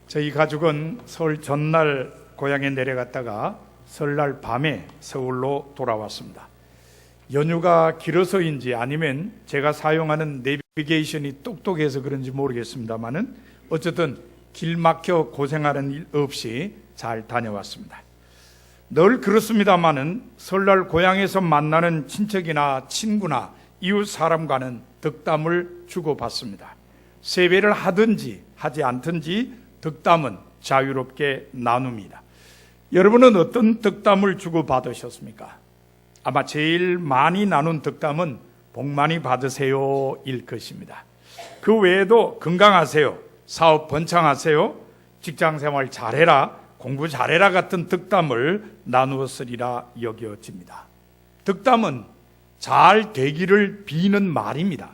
저희 가족은 설 전날 고향에 내려갔다가 설날 밤에 서울로 돌아왔습니다. 연휴가 길어서인지 아니면 제가 사용하는 내비게이션이 똑똑해서 그런지 모르겠습니다만은 어쨌든 길 막혀 고생하는 일 없이 잘 다녀왔습니다. 늘 그렇습니다만은 설날 고향에서 만나는 친척이나 친구나 이웃 사람과는 덕담을 주고받습니다. 세배를 하든지 하지 않든지 덕담은 자유롭게 나눕니다. 여러분은 어떤 덕담을 주고받으셨습니까? 아마 제일 많이 나눈 덕담은 복 많이 받으세요 일 것입니다. 그 외에도 건강하세요, 사업 번창하세요, 직장생활 잘해라, 공부 잘해라 같은 덕담을 나누었으리라 여겨집니다. 덕담은 잘 되기를 비는 말입니다.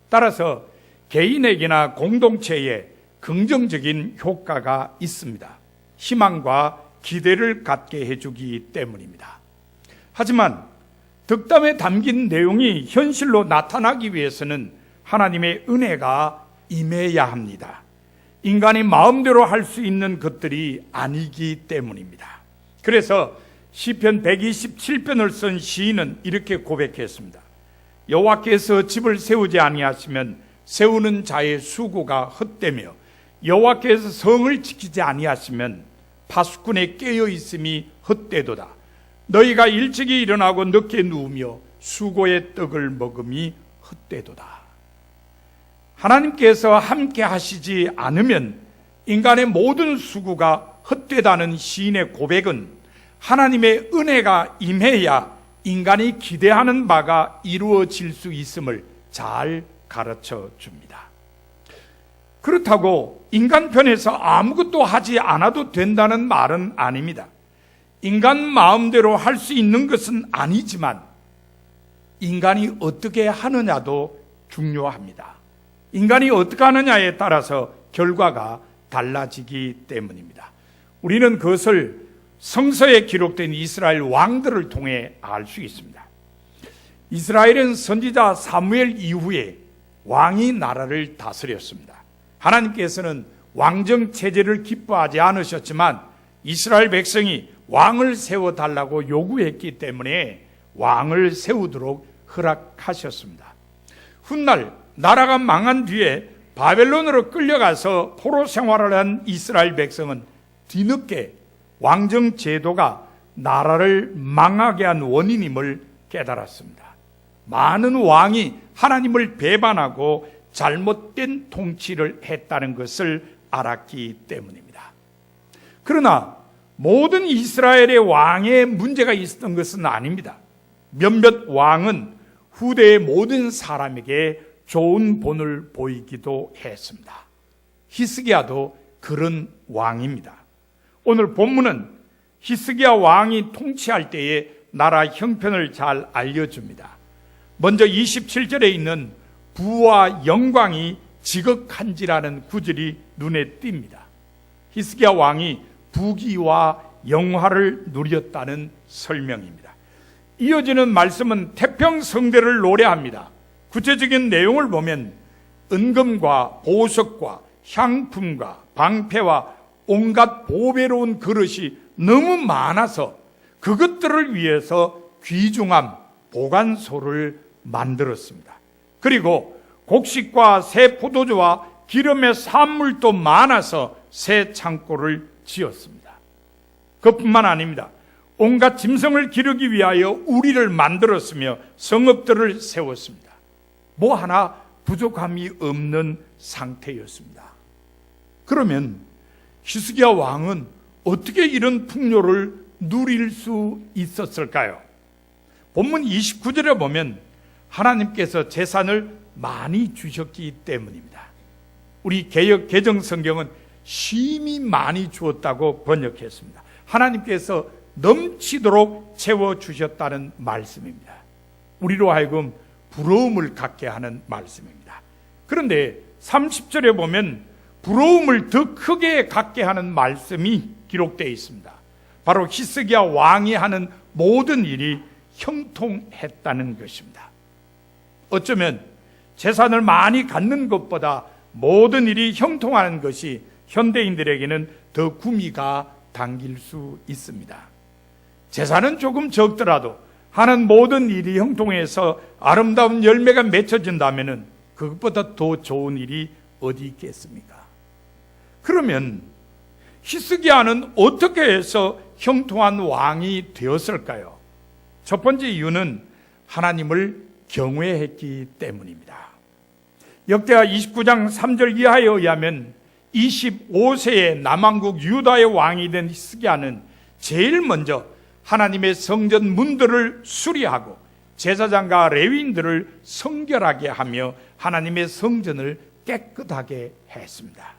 따라서 개인에게나 공동체에 긍정적인 효과가 있습니다. 희망과 기대를 갖게 해주기 때문입니다. 하지만 덕담에 담긴 내용이 현실로 나타나기 위해서는 하나님의 은혜가 임해야 합니다. 인간이 마음대로 할 수 있는 것들이 아니기 때문입니다. 그래서 시편 127편을 쓴 시인은 이렇게 고백했습니다. 여호와께서 집을 세우지 아니하시면 세우는 자의 수고가 헛되며 여호와께서 성을 지키지 아니하시면 파수꾼의 깨어 있음이 헛되도다. 너희가 일찍이 일어나고 늦게 누우며 수고의 떡을 먹음이 헛되도다. 하나님께서 함께 하시지 않으면 인간의 모든 수고가 헛되다는 시인의 고백은 하나님의 은혜가 임해야 인간이 기대하는 바가 이루어질 수 있음을 잘 가르쳐 줍니다. 그렇다고 인간 편에서 아무것도 하지 않아도 된다는 말은 아닙니다. 인간 마음대로 할 수 있는 것은 아니지만 인간이 어떻게 하느냐도 중요합니다. 인간이 어떻게 하느냐에 따라서 결과가 달라지기 때문입니다. 우리는 그것을 성서에 기록된 이스라엘 왕들을 통해 알 수 있습니다. 이스라엘은 선지자 사무엘 이후에 왕이 나라를 다스렸습니다. 하나님께서는 왕정 체제를 기뻐하지 않으셨지만 이스라엘 백성이 왕을 세워달라고 요구했기 때문에 왕을 세우도록 허락하셨습니다. 훗날 나라가 망한 뒤에 바벨론으로 끌려가서 포로 생활을 한 이스라엘 백성은 뒤늦게 왕정 제도가 나라를 망하게 한 원인임을 깨달았습니다. 많은 왕이 하나님을 배반하고 잘못된 통치를 했다는 것을 알았기 때문입니다. 그러나 모든 이스라엘의 왕에 문제가 있었던 것은 아닙니다. 몇몇 왕은 후대의 모든 사람에게 좋은 본을 보이기도 했습니다. 히스기야도 그런 왕입니다. 오늘 본문은 히스기야 왕이 통치할 때의 나라 형편을 잘 알려줍니다. 먼저 27절에 있는 부와 영광이 지극한지라는 구절이 눈에 띕니다. 히스기야 왕이 부귀와 영화를 누렸다는 설명입니다. 이어지는 말씀은 태평성대를 노래합니다. 구체적인 내용을 보면 은금과 보석과 향품과 방패와 온갖 보배로운 그릇이 너무 많아서 그것들을 위해서 귀중한 보관소를 만들었습니다. 그리고 곡식과 새 포도주와 기름의 산물도 많아서 새 창고를 지었습니다. 그뿐만 아닙니다. 온갖 짐승을 기르기 위하여 우리를 만들었으며 성읍들을 세웠습니다. 뭐 하나 부족함이 없는 상태였습니다. 그러면 히스기야 왕은 어떻게 이런 풍요를 누릴 수 있었을까요? 본문 29절에 보면 하나님께서 재산을 많이 주셨기 때문입니다. 우리 개역 개정 성경은 심히 많이 주었다고 번역했습니다. 하나님께서 넘치도록 채워주셨다는 말씀입니다. 우리로 하여금 부러움을 갖게 하는 말씀입니다. 그런데 30절에 보면 부러움을 더 크게 갖게 하는 말씀이 기록되어 있습니다. 바로 히스기야 왕이 하는 모든 일이 형통했다는 것입니다. 어쩌면 재산을 많이 갖는 것보다 모든 일이 형통하는 것이 현대인들에게는 더 구미가 당길 수 있습니다. 재산은 조금 적더라도 하는 모든 일이 형통해서 아름다운 열매가 맺혀진다면 그것보다 더 좋은 일이 어디 있겠습니까? 그러면 히스기야는 어떻게 해서 형통한 왕이 되었을까요? 첫 번째 이유는 하나님을 경외했기 때문입니다. 역대하 29장 3절 이하에 의하면 25세의 남왕국 유다의 왕이 된 히스기야는 제일 먼저 하나님의 성전 문들을 수리하고 제사장과 레위인들을 성결하게 하며 하나님의 성전을 깨끗하게 했습니다.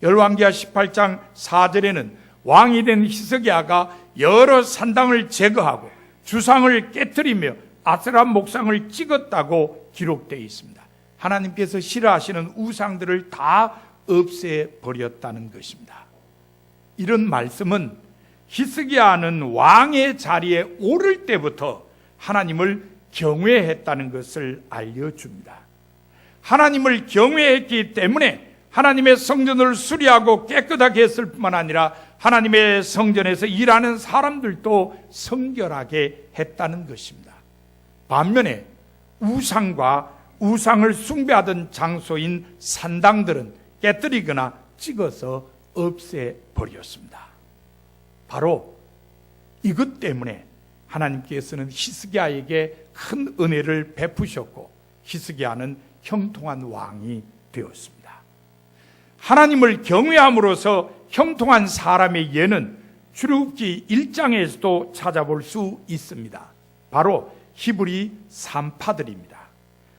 열왕기하 18장 4절에는 왕이 된 히스기야가 여러 산당을 제거하고 주상을 깨뜨리며 아세라 목상을 찍었다고 기록되어 있습니다. 하나님께서 싫어하시는 우상들을 다 없애버렸다는 것입니다. 이런 말씀은 히스기야는 왕의 자리에 오를 때부터 하나님을 경외했다는 것을 알려줍니다. 하나님을 경외했기 때문에 하나님의 성전을 수리하고 깨끗하게 했을 뿐만 아니라 하나님의 성전에서 일하는 사람들도 성결하게 했다는 것입니다. 반면에 우상을 숭배하던 장소인 산당들은 깨뜨리거나 찍어서 없애버렸습니다. 바로 이것 때문에 하나님께서는 히스기야에게 큰 은혜를 베푸셨고 히스기야는 형통한 왕이 되었습니다. 하나님을 경외함으로써 형통한 사람의 예는 출애굽기 1장에서도 찾아볼 수 있습니다. 바로 히브리 산파들입니다.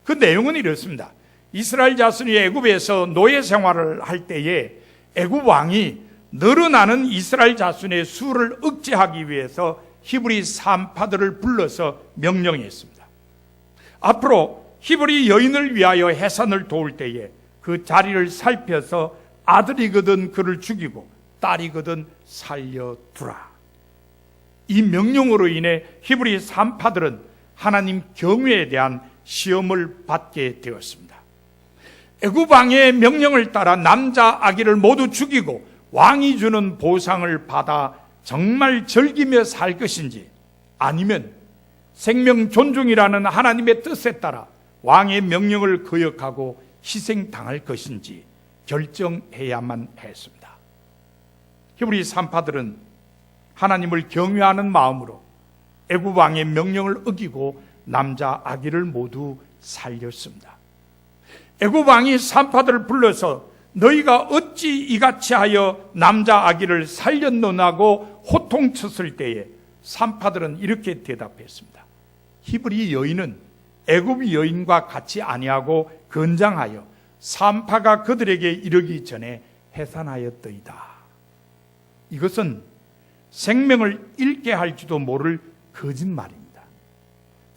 그 내용은 이렇습니다. 이스라엘 자손이 애굽에서 노예 생활을 할 때에 애굽 왕이 늘어나는 이스라엘 자손의 수를 억제하기 위해서 히브리 산파들을 불러서 명령했습니다. 앞으로 히브리 여인을 위하여 해산을 도울 때에 그 자리를 살펴서 아들이거든 그를 죽이고 딸이거든 살려두라. 이 명령으로 인해 히브리 산파들은 하나님 경외에 대한 시험을 받게 되었습니다. 애굽 왕의 명령을 따라 남자 아기를 모두 죽이고 왕이 주는 보상을 받아 정말 즐기며 살 것인지, 아니면 생명 존중이라는 하나님의 뜻에 따라 왕의 명령을 거역하고 희생당할 것인지 결정해야만 했습니다. 히브리 산파들은 하나님을 경외하는 마음으로 애굽 왕의 명령을 어기고 남자 아기를 모두 살렸습니다. 애굽 왕이 산파들을 불러서 너희가 어찌 이같이 하여 남자 아기를 살렸노냐고 호통쳤을 때에 산파들은 이렇게 대답했습니다. 히브리 여인은 애굽 여인과 같이 아니하고 건장하여 산파가 그들에게 이르기 전에 해산하였더이다. 이것은 생명을 잃게 할지도 모를 거짓말입니다.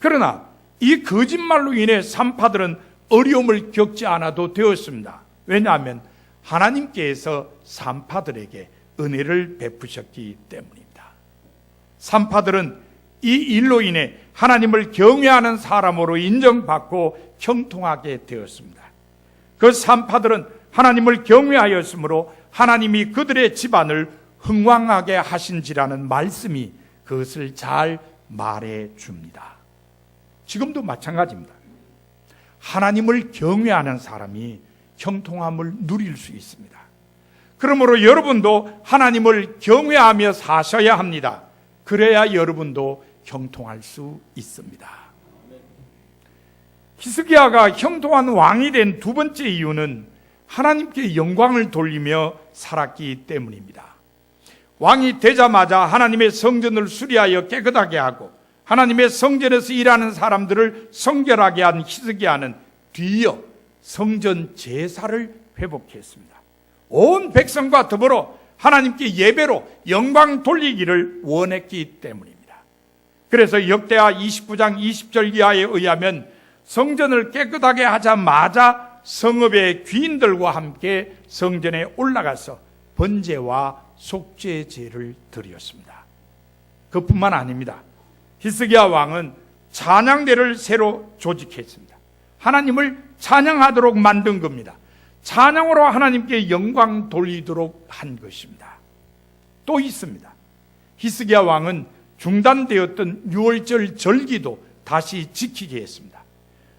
그러나 이 거짓말로 인해 산파들은 어려움을 겪지 않아도 되었습니다. 왜냐하면 하나님께서 산파들에게 은혜를 베푸셨기 때문입니다. 산파들은 이 일로 인해 하나님을 경외하는 사람으로 인정받고 형통하게 되었습니다. 그 산파들은 하나님을 경외하였으므로 하나님이 그들의 집안을 흥왕하게 하신지라는 말씀이 그것을 잘 말해줍니다. 지금도 마찬가지입니다. 하나님을 경외하는 사람이 형통함을 누릴 수 있습니다. 그러므로 여러분도 하나님을 경외하며 사셔야 합니다. 그래야 여러분도 형통할 수 있습니다. 히스기야가 형통한 왕이 된 두 번째 이유는 하나님께 영광을 돌리며 살았기 때문입니다. 왕이 되자마자 하나님의 성전을 수리하여 깨끗하게 하고 하나님의 성전에서 일하는 사람들을 성결하게 한 히스기야는 뒤이어 성전 제사를 회복했습니다. 온 백성과 더불어 하나님께 예배로 영광 돌리기를 원했기 때문입니다. 그래서 역대하 29장 20절 이하에 의하면 성전을 깨끗하게 하자마자 성읍의 귀인들과 함께 성전에 올라가서 번제와 속죄제를 드렸습니다. 그뿐만 아닙니다. 히스기야 왕은 찬양대를 새로 조직했습니다. 하나님을 찬양하도록 만든 겁니다. 찬양으로 하나님께 영광 돌리도록 한 것입니다. 또 있습니다. 히스기야 왕은 중단되었던 6월절 절기도 다시 지키게 했습니다.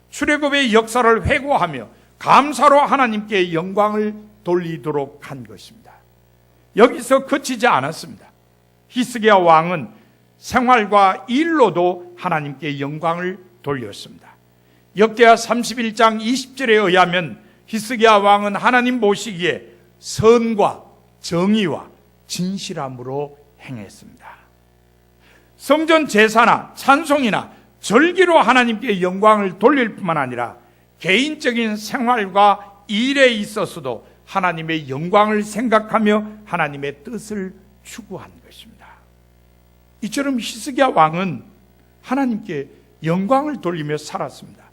출애굽의 역사를 회고하며 감사로 하나님께 영광을 돌리도록 한 것입니다. 여기서 그치지 않았습니다. 히스기야 왕은 생활과 일로도 하나님께 영광을 돌렸습니다. 역대하 31장 20절에 의하면 히스기야 왕은 하나님 보시기에 선과 정의와 진실함으로 행했습니다. 성전 제사나 찬송이나 절기로 하나님께 영광을 돌릴 뿐만 아니라 개인적인 생활과 일에 있어서도 하나님의 영광을 생각하며 하나님의 뜻을 추구한 것입니다. 이처럼 히스기야 왕은 하나님께 영광을 돌리며 살았습니다.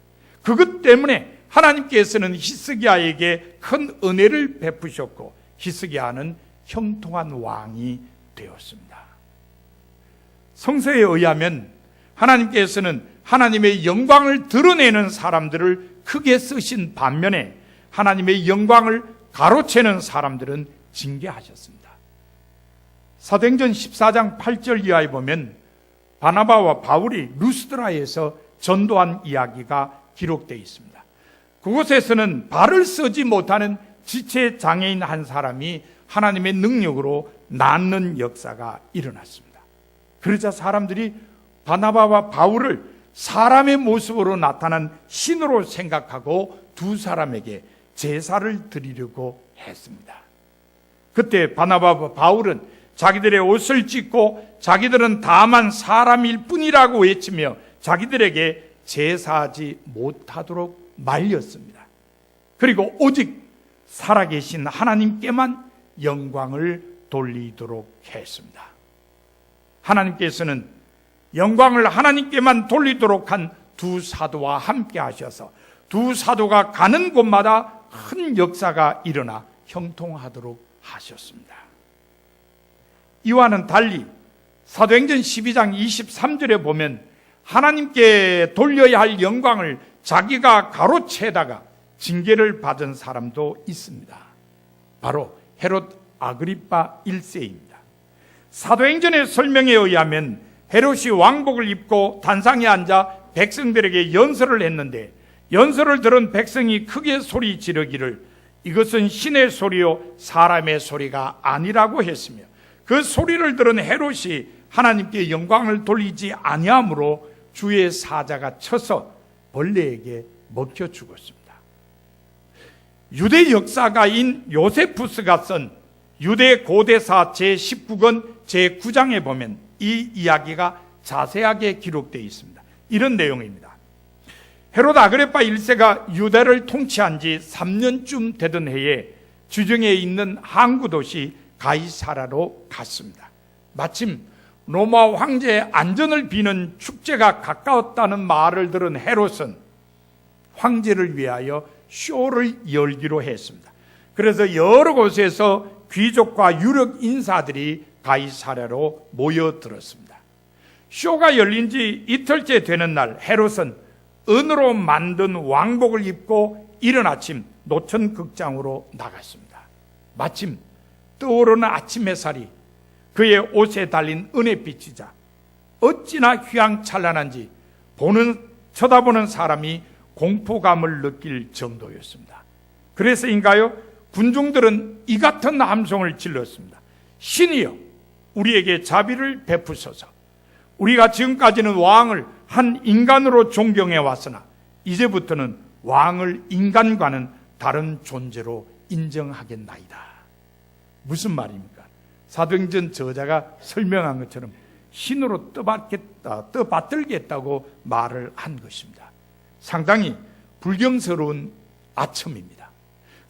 그것 때문에 하나님께서는 히스기야에게 큰 은혜를 베푸셨고 히스기야는 형통한 왕이 되었습니다. 성서에 의하면 하나님께서는 하나님의 영광을 드러내는 사람들을 크게 쓰신 반면에 하나님의 영광을 가로채는 사람들은 징계하셨습니다. 사도행전 14장 8절 이하에 보면 바나바와 바울이 루스드라에서 전도한 이야기가 기록되어 있습니다. 그곳에서는 발을 쓰지 못하는 지체 장애인 한 사람이 하나님의 능력으로 낫는 역사가 일어났습니다. 그러자 사람들이 바나바와 바울을 사람의 모습으로 나타난 신으로 생각하고 두 사람에게 제사를 드리려고 했습니다. 그때 바나바와 바울은 자기들의 옷을 찢고 자기들은 다만 사람일 뿐이라고 외치며 자기들에게 제사하지 못하도록 말렸습니다. 그리고 오직 살아계신 하나님께만 영광을 돌리도록 했습니다. 하나님께서는 영광을 하나님께만 돌리도록 한 두 사도와 함께 하셔서 두 사도가 가는 곳마다 큰 역사가 일어나 형통하도록 하셨습니다. 이와는 달리 사도행전 12장 23절에 보면 하나님께 돌려야 할 영광을 자기가 가로채다가 징계를 받은 사람도 있습니다. 바로 헤롯 아그리파 1세입니다. 사도행전의 설명에 의하면 헤롯이 왕복을 입고 단상에 앉아 백성들에게 연설을 했는데 연설을 들은 백성이 크게 소리 지르기를 이것은 신의 소리요 사람의 소리가 아니라고 했으며 그 소리를 들은 헤롯이 하나님께 영광을 돌리지 아니하므로 주의 사자가 쳐서 벌레에게 먹혀 죽었습니다. 유대 역사가인 요세푸스가 쓴 유대 고대사 제19권 제9장에 보면 이 이야기가 자세하게 기록되어 있습니다. 이런 내용입니다. 헤롯 아그리파 1세가 유대를 통치한 지 3년쯤 되던 해에 주정에 있는 항구 도시 가이사라로 갔습니다. 마침 로마 황제의 안전을 비는 축제가 가까웠다는 말을 들은 헤롯은 황제를 위하여 쇼를 열기로 했습니다. 그래서 여러 곳에서 귀족과 유력 인사들이 가이사랴로 모여들었습니다. 쇼가 열린 지 이틀째 되는 날 헤롯은 은으로 만든 왕복을 입고 이른 아침 노천 극장으로 나갔습니다. 마침 떠오르는 아침 햇살이 그의 옷에 달린 은혜빛이자 어찌나 휘황찬란한지 쳐다보는 사람이 공포감을 느낄 정도였습니다. 그래서인가요? 군중들은 이 같은 함성을 질렀습니다. 신이여 우리에게 자비를 베푸소서. 우리가 지금까지는 왕을 한 인간으로 존경해 왔으나 이제부터는 왕을 인간과는 다른 존재로 인정하겠나이다. 무슨 말입니까? 사도행전 저자가 설명한 것처럼 신으로 떠받들겠다고 말을 한 것입니다. 상당히 불경스러운 아첨입니다.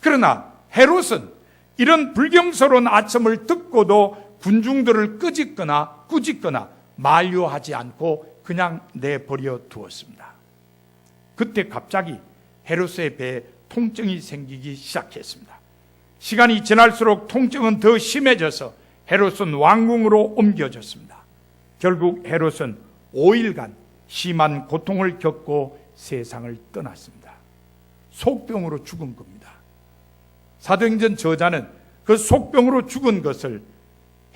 그러나 헤롯은 이런 불경스러운 아첨을 듣고도 군중들을 꾸짖거나 만류하지 않고 그냥 내버려 두었습니다. 그때 갑자기 헤롯의 배에 통증이 생기기 시작했습니다. 시간이 지날수록 통증은 더 심해져서 헤롯은 왕궁으로 옮겨졌습니다. 결국 헤롯은 5일간 심한 고통을 겪고 세상을 떠났습니다. 속병으로 죽은 겁니다. 사도행전 저자는 그 속병으로 죽은 것을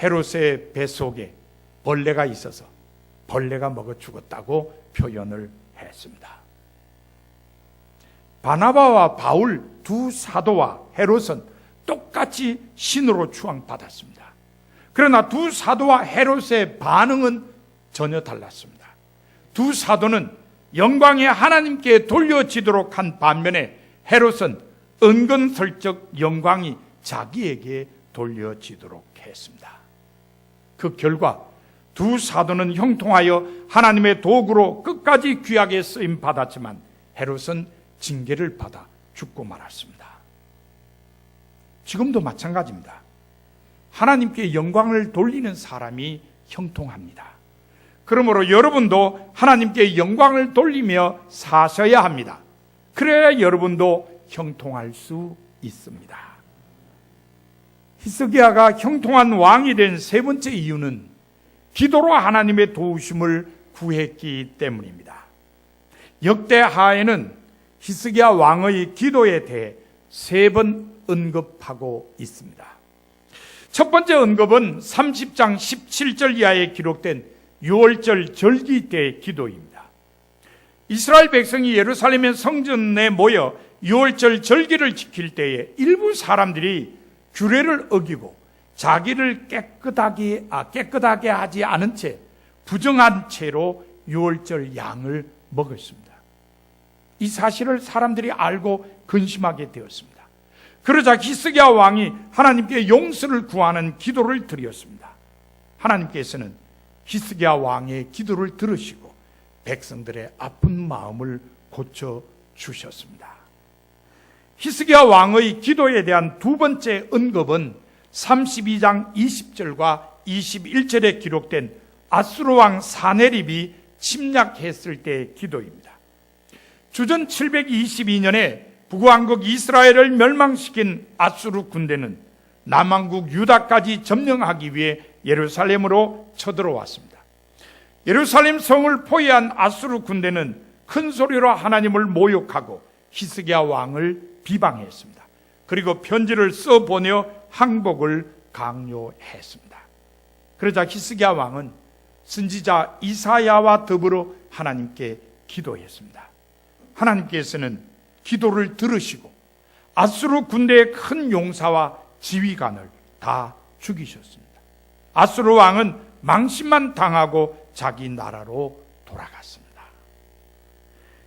헤롯의 뱃속에 벌레가 있어서 벌레가 먹어 죽었다고 표현을 했습니다. 바나바와 바울 두 사도와 헤롯은 똑같이 신으로 추앙받았습니다. 그러나 두 사도와 헤롯의 반응은 전혀 달랐습니다. 두 사도는 영광이 하나님께 돌려지도록 한 반면에 헤롯은 은근슬쩍 영광이 자기에게 돌려지도록 했습니다. 그 결과 두 사도는 형통하여 하나님의 도구로 끝까지 귀하게 쓰임 받았지만 헤롯은 징계를 받아 죽고 말았습니다. 지금도 마찬가지입니다. 하나님께 영광을 돌리는 사람이 형통합니다. 그러므로 여러분도 하나님께 영광을 돌리며 사셔야 합니다. 그래야 여러분도 형통할 수 있습니다. 히스기야가 형통한 왕이 된 세 번째 이유는 기도로 하나님의 도우심을 구했기 때문입니다. 역대하에는 히스기야 왕의 기도에 대해 3번 언급하고 있습니다. 첫 번째 언급은 30장 17절 이하에 기록된 6월절 절기 때의 기도입니다. 이스라엘 백성이 예루살렘의 성전에 모여 6월절 절기를 지킬 때에 일부 사람들이 규례를 어기고 자기를 깨끗하게 하지 않은 채 부정한 채로 6월절 양을 먹었습니다. 이 사실을 사람들이 알고 근심하게 되었습니다. 그러자 히스기야 왕이 하나님께 용서를 구하는 기도를 드렸습니다. 하나님께서는 히스기야 왕의 기도를 들으시고 백성들의 아픈 마음을 고쳐 주셨습니다. 히스기야 왕의 기도에 대한 두 번째 언급은 32장 20절과 21절에 기록된 아수르 왕 사네립이 침략했을 때의 기도입니다. 주전 722년에 북왕국 이스라엘을 멸망시킨 아수르 군대는 남왕국 유다까지 점령하기 위해 예루살렘으로 쳐들어왔습니다. 예루살렘 성을 포위한 아수르 군대는 큰 소리로 하나님을 모욕하고 히스기야 왕을 비방했습니다. 그리고 편지를 써보내어 항복을 강요했습니다. 그러자 히스기야 왕은 선지자 이사야와 더불어 하나님께 기도했습니다. 하나님께서는 기도를 들으시고 아수르 군대의 큰 용사와 지휘관을 다 죽이셨습니다. 아수르 왕은 망신만 당하고 자기 나라로 돌아갔습니다.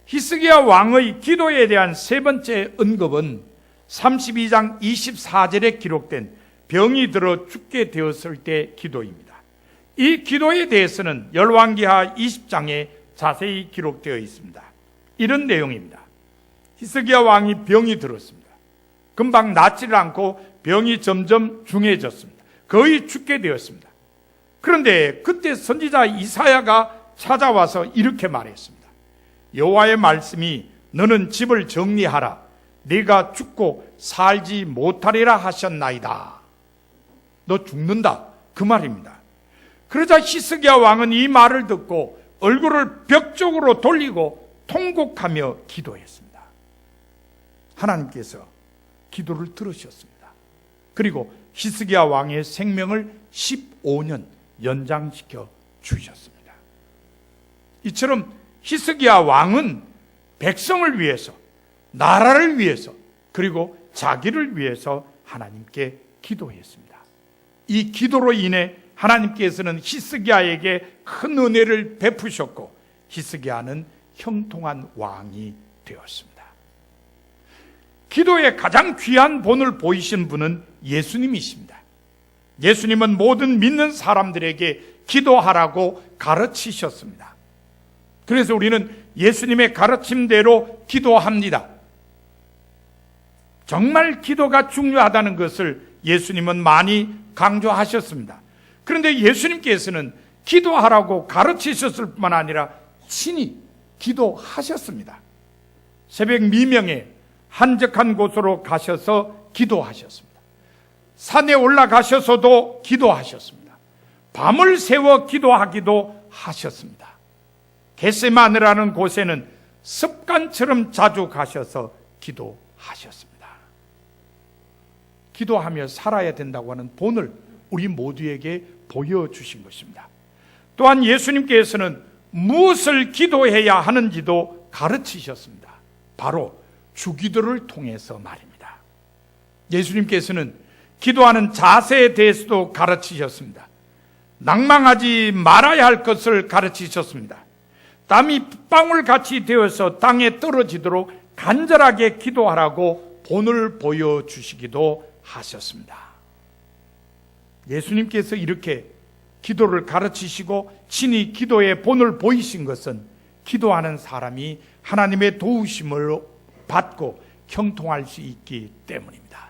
히스기야 왕의 기도에 대한 세 번째 언급은 32장 24절에 기록된 병이 들어 죽게 되었을 때 기도입니다. 이 기도에 대해서는 열왕기하 20장에 자세히 기록되어 있습니다. 이런 내용입니다. 히스기야 왕이 병이 들었습니다. 금방 낫지를 않고 병이 점점 중해졌습니다. 거의 죽게 되었습니다. 그런데 그때 선지자 이사야가 찾아와서 이렇게 말했습니다. 여호와의 말씀이 너는 집을 정리하라. 네가 죽고 살지 못하리라 하셨나이다. 너 죽는다. 그 말입니다. 그러자 히스기야 왕은 이 말을 듣고 얼굴을 벽 쪽으로 돌리고 통곡하며 기도했습니다. 하나님께서 기도를 들으셨습니다. 그리고 히스기야 왕의 생명을 15년 연장시켜 주셨습니다. 이처럼 히스기야 왕은 백성을 위해서, 나라를 위해서, 그리고 자기를 위해서 하나님께 기도했습니다. 이 기도로 인해 하나님께서는 히스기야에게 큰 은혜를 베푸셨고 히스기야는 형통한 왕이 되었습니다. 기도의 가장 귀한 본을 보이신 분은 예수님이십니다. 예수님은 모든 믿는 사람들에게 기도하라고 가르치셨습니다. 그래서 우리는 예수님의 가르침대로 기도합니다. 정말 기도가 중요하다는 것을 예수님은 많이 강조하셨습니다. 그런데 예수님께서는 기도하라고 가르치셨을 뿐만 아니라 친히 기도하셨습니다. 새벽 미명에 한적한 곳으로 가셔서 기도하셨습니다. 산에 올라가셔서도 기도하셨습니다. 밤을 새워 기도하기도 하셨습니다. 겟세마네라는 곳에는 습관처럼 자주 가셔서 기도하셨습니다. 기도하며 살아야 된다고 하는 본을 우리 모두에게 보여주신 것입니다. 또한 예수님께서는 무엇을 기도해야 하는지도 가르치셨습니다. 바로 주기도를 통해서 말입니다. 예수님께서는 기도하는 자세에 대해서도 가르치셨습니다. 낭망하지 말아야 할 것을 가르치셨습니다. 땀이 빗방울같이 되어서 땅에 떨어지도록 간절하게 기도하라고 본을 보여주시기도 하셨습니다. 예수님께서 이렇게 기도를 가르치시고 친히 기도의 본을 보이신 것은 기도하는 사람이 하나님의 도우심을 받고 형통할 수 있기 때문입니다.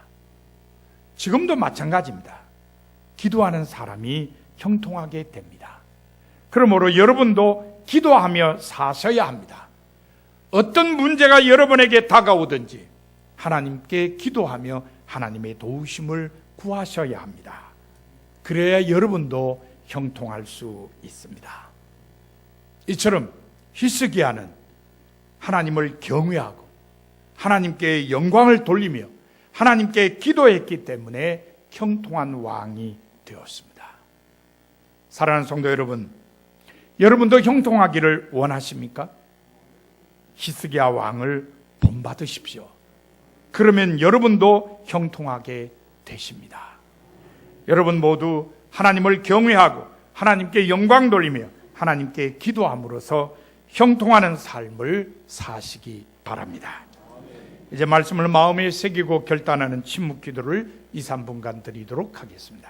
지금도 마찬가지입니다. 기도하는 사람이 형통하게 됩니다. 그러므로 여러분도 기도하며 사셔야 합니다. 어떤 문제가 여러분에게 다가오든지 하나님께 기도하며 하나님의 도우심을 구하셔야 합니다. 그래야 여러분도 형통할 수 있습니다. 이처럼 히스기야는 하나님을 경외하고 하나님께 영광을 돌리며 하나님께 기도했기 때문에 형통한 왕이 되었습니다. 사랑하는 성도 여러분, 여러분도 형통하기를 원하십니까? 히스기야 왕을 본받으십시오. 그러면 여러분도 형통하게 되십니다. 여러분 모두 하나님을 경외하고 하나님께 영광 돌리며 하나님께 기도함으로써 형통하는 삶을 사시기 바랍니다. 이제 말씀을 마음에 새기고 결단하는 침묵 기도를 2, 3분간 드리도록 하겠습니다.